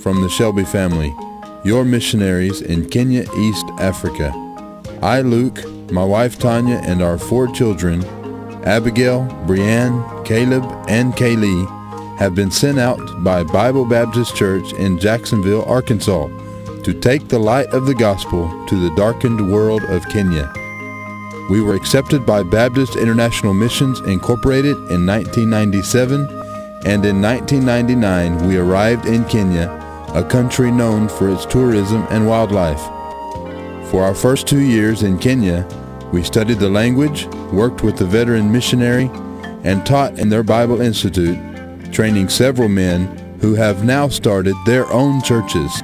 From the Shelby family, your missionaries in Kenya, East Africa. I, Luke, my wife Tanya, and our 4 children, Abigail, Brianne, Caleb, and Kaylee, have been sent out by Bible Baptist Church in Jacksonville, Arkansas, to take the light of the gospel to the darkened world of Kenya. We were accepted by Baptist International Missions Incorporated in 1997, and in 1999 we arrived in Kenya, a country known for its tourism and wildlife. For our first 2 years in Kenya, we studied the language, worked with the veteran missionary, and taught in their Bible Institute, training several men who have now started their own churches.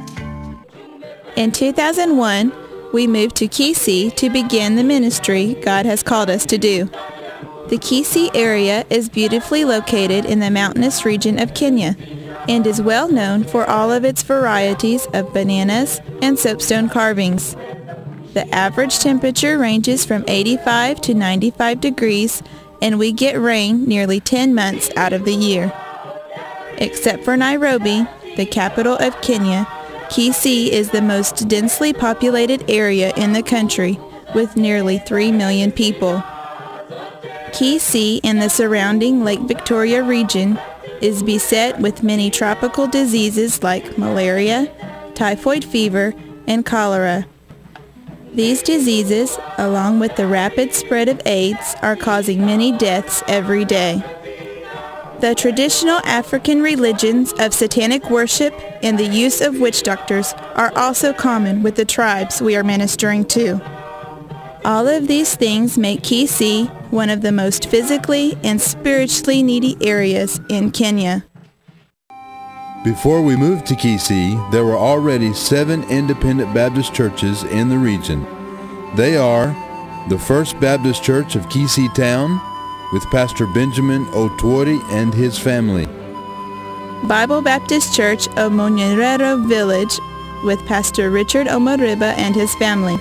In 2001, we moved to Kisii to begin the ministry God has called us to do. The Kisii area is beautifully located in the mountainous region of Kenya and is well known for all of its varieties of bananas and soapstone carvings. The average temperature ranges from 85 to 95 degrees, and we get rain nearly 10 months out of the year. Except for Nairobi, the capital of Kenya, Kisii is the most densely populated area in the country, with nearly 3 million people. Kisii and the surrounding Lake Victoria region is beset with many tropical diseases like malaria, typhoid fever, and cholera. These diseases, along with the rapid spread of AIDS, are causing many deaths every day. The traditional African religions of satanic worship and the use of witch doctors are also common with the tribes we are ministering to. All of these things make Kisii one of the most physically and spiritually needy areas in Kenya. Before we moved to Kisii, there were already 7 independent Baptist churches in the region. They are the First Baptist Church of Kisii Town, with Pastor Benjamin Otwori and his family. Bible Baptist Church of Monyerero Village, with Pastor Richard Omariba and his family.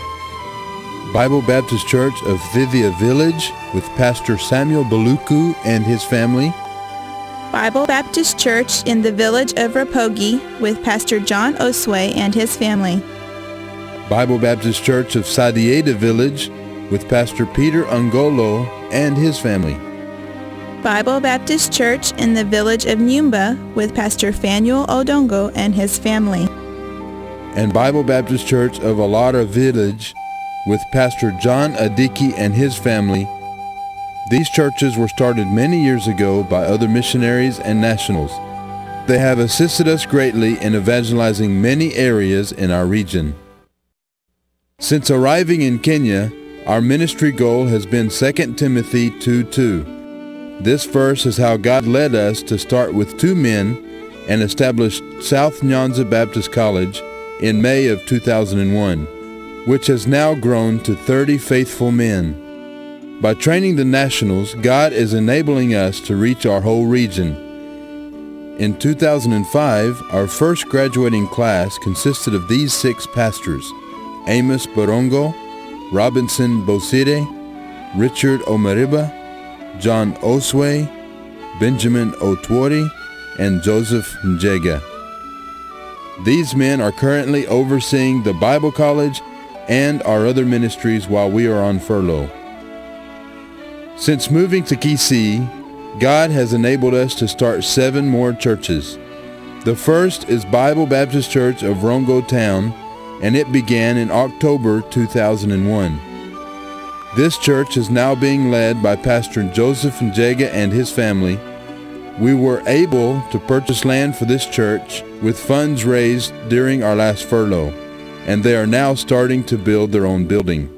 Bible Baptist Church of Vivia Village, with Pastor Samuel Baluku and his family. Bible Baptist Church in the village of Rapogi, with Pastor John Osway and his family. Bible Baptist Church of Sadieda Village, with Pastor Peter Angolo and his family. Bible Baptist Church in the village of Nyumba, with Pastor Fanuel Odongo and his family. And Bible Baptist Church of Alara Village, with Pastor John Adiki and his family. These churches were started many years ago by other missionaries and nationals. They have assisted us greatly in evangelizing many areas in our region. Since arriving in Kenya, our ministry goal has been 2 Timothy 2:2. This verse is how God led us to start with 2 men and establish South Nyanza Baptist College in May of 2001, which has now grown to 30 faithful men. By training the nationals, God is enabling us to reach our whole region. In 2005, our first graduating class consisted of these 6 pastors: Amos Borongo, Robinson Bosire, Richard Omariba, John Osway, Benjamin Otwori, and Joseph Njega. These men are currently overseeing the Bible College and our other ministries while we are on furlough. Since moving to Kisii, God has enabled us to start 7 more churches. The first is Bible Baptist Church of Rongo Town, and it began in October 2001. This church is now being led by Pastor Joseph Njega and his family. We were able to purchase land for this church with funds raised during our last furlough, and they are now starting to build their own building.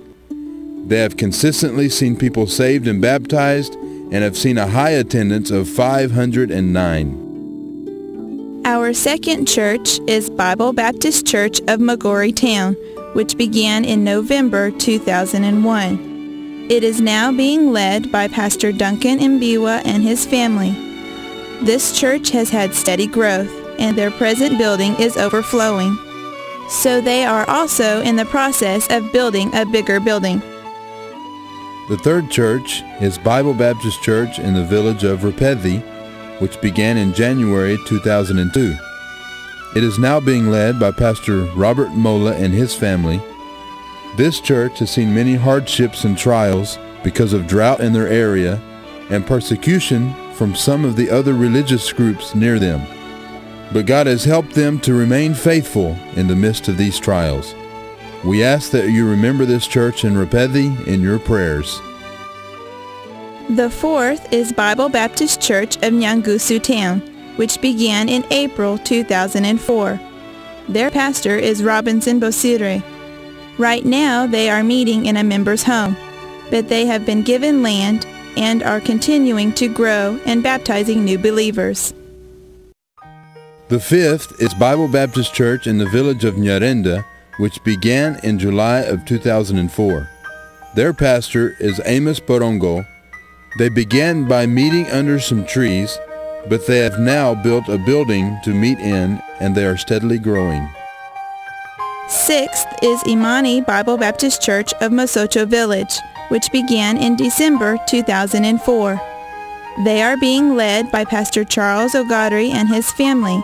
They have consistently seen people saved and baptized and have seen a high attendance of 509. Our second church is Bible Baptist Church of Magori Town, which began in November 2001. It is now being led by Pastor Duncan Mbiwa and his family. This church has had steady growth, and their present building is overflowing. So they are also in the process of building a bigger building. The third church is Bible Baptist Church in the village of Repethy, which began in January 2002. It is now being led by Pastor Robert Mola and his family. This church has seen many hardships and trials because of drought in their area and persecution from some of the other religious groups near them. But God has helped them to remain faithful in the midst of these trials. We ask that you remember this church in Repethy in your prayers. The fourth is Bible Baptist Church of Nyangusu Town, which began in April 2004. Their pastor is Robinson Bosire. Right now they are meeting in a member's home, but they have been given land and are continuing to grow and baptizing new believers. The fifth is Bible Baptist Church in the village of Nyarenda, which began in July of 2004. Their pastor is Amos Borongo. They began by meeting under some trees, but they have now built a building to meet in, and they are steadily growing. Sixth is Imani Bible Baptist Church of Mosocho Village, which began in December 2004. They are being led by Pastor Charles O'Godry and his family.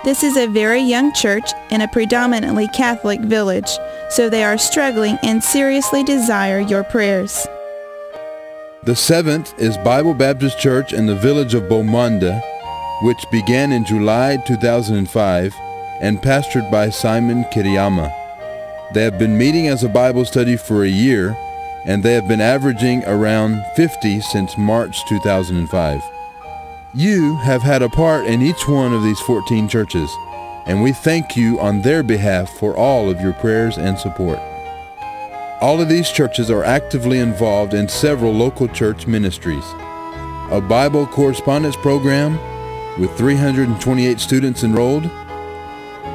This is a very young church in a predominantly Catholic village, so they are struggling and seriously desire your prayers. The seventh is Bible Baptist Church in the village of Bomanda, which began in July 2005 and pastored by Simon Kiriyama. They have been meeting as a Bible study for a year, and they have been averaging around 50 since March 2005. You have had a part in each one of these 14 churches, and we thank you on their behalf for all of your prayers and support. All of these churches are actively involved in several local church ministries. A Bible correspondence program with 328 students enrolled,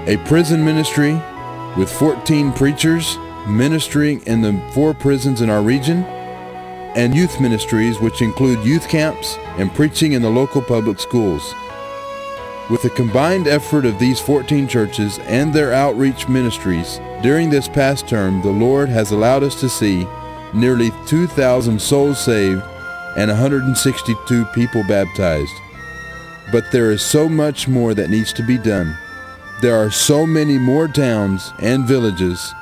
a prison ministry with 14 preachers ministering in the 4 prisons in our region, and youth ministries which include youth camps and preaching in the local public schools. With the combined effort of these 14 churches and their outreach ministries, during this past term, the Lord has allowed us to see nearly 2,000 souls saved and 162 people baptized. But there is so much more that needs to be done. There are so many more towns and villages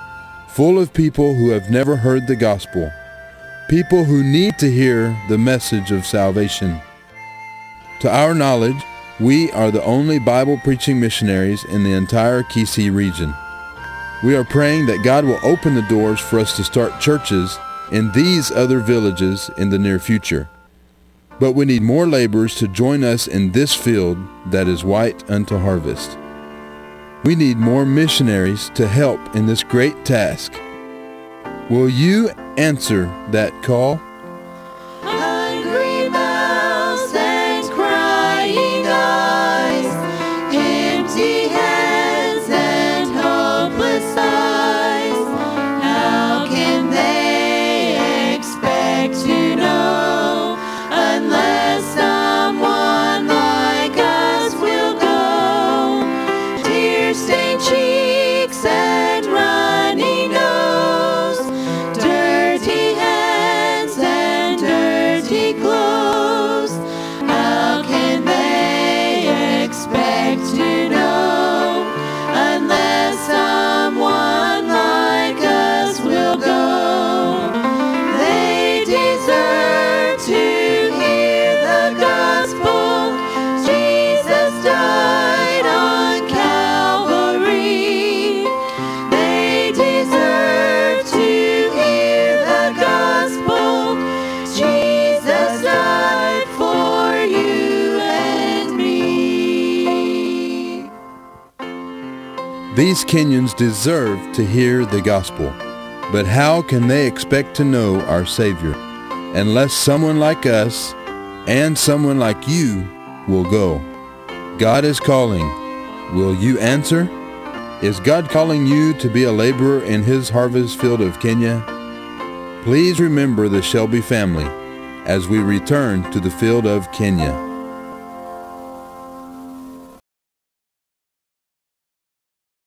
full of people who have never heard the gospel, people who need to hear the message of salvation. To our knowledge, we are the only Bible-preaching missionaries in the entire Kisi region. We are praying that God will open the doors for us to start churches in these other villages in the near future. But we need more laborers to join us in this field that is white unto harvest. We need more missionaries to help in this great task. Will you answer that call? Hungry mouths and crying eyes, empty hands and hopeless eyes. How can they expect to know unless someone like us will go? Tear-stained cheeks and runny nose, dirty hands and dirty clothes. How can they expect to know unless someone like us will go? They deserve to hear the gospel. Jesus died on Calvary. They deserve to hear the gospel. Jesus died for you and me. These Kenyans deserve to hear the gospel, but how can they expect to know our Savior unless someone like us and someone like you will go? God is calling. Will you answer? Is God calling you to be a laborer in His harvest field of Kenya? Please remember the Shelby family as we return to the field of Kenya.